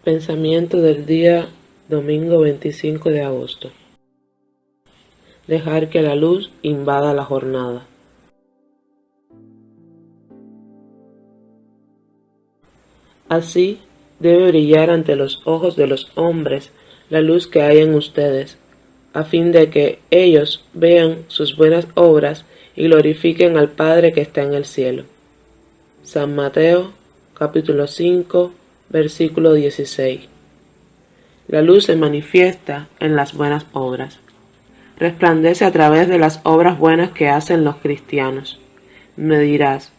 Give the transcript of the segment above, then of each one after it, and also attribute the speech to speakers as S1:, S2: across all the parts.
S1: Pensamiento del día domingo 25 de agosto. Dejar que la luz invada la jornada. Así debe brillar ante los ojos de los hombres la luz que hay en ustedes, a fin de que ellos vean sus buenas obras y glorifiquen al Padre que está en el cielo. San Mateo, capítulo 5, versículo 16. La luz se manifiesta en las buenas obras. Resplandece a través de las obras buenas que hacen los cristianos. Me dirás,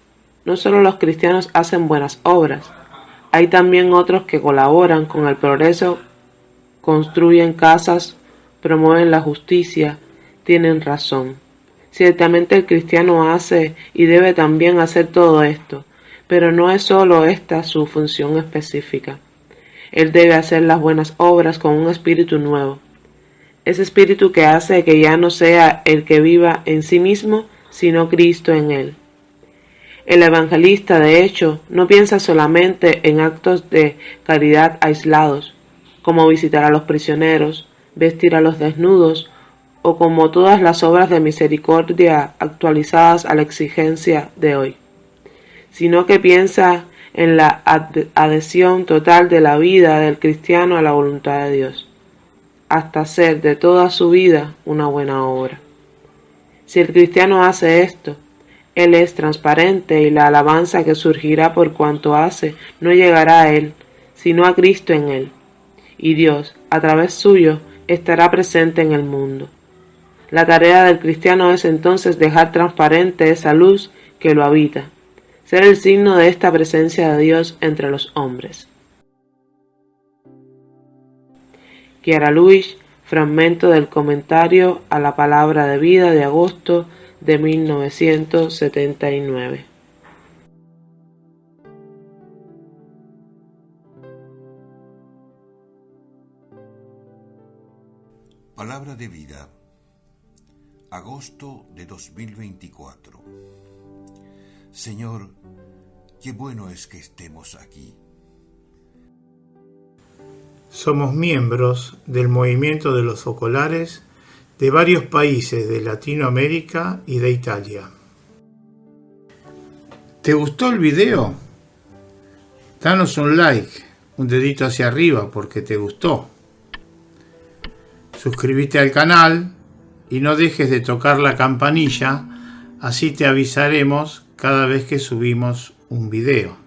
S1: no solo los cristianos hacen buenas obras, hay también otros que colaboran con el progreso, construyen casas, promueven la justicia, tienen razón. Ciertamente el cristiano hace y debe también hacer todo esto, pero no es solo esta su función específica. Él debe hacer las buenas obras con un espíritu nuevo. Ese espíritu que hace que ya no sea el que viva en sí mismo, sino Cristo en él. El evangelista, de hecho, no piensa solamente en actos de caridad aislados, como visitar a los prisioneros, vestir a los desnudos, o como todas las obras de misericordia actualizadas a la exigencia de hoy, sino que piensa en la adhesión total de la vida del cristiano a la voluntad de Dios, hasta hacer de toda su vida una buena obra. Si el cristiano hace esto, él es transparente y la alabanza que surgirá por cuanto hace no llegará a él, sino a Cristo en él, y Dios, a través suyo, estará presente en el mundo. La tarea del cristiano es entonces dejar transparente esa luz que lo habita, ser el signo de esta presencia de Dios entre los hombres. Chiara Lubich, fragmento del comentario a la Palabra de Vida de agosto de 1979.
S2: Palabra de Vida, agosto de 2024. Señor, qué bueno es que estemos aquí.
S3: Somos miembros del movimiento de los focolares de varios países de Latinoamérica y de Italia. ¿Te gustó el video? Danos un like, un dedito hacia arriba porque te gustó. Suscríbete al canal y no dejes de tocar la campanilla, así te avisaremos cada vez que subimos un video.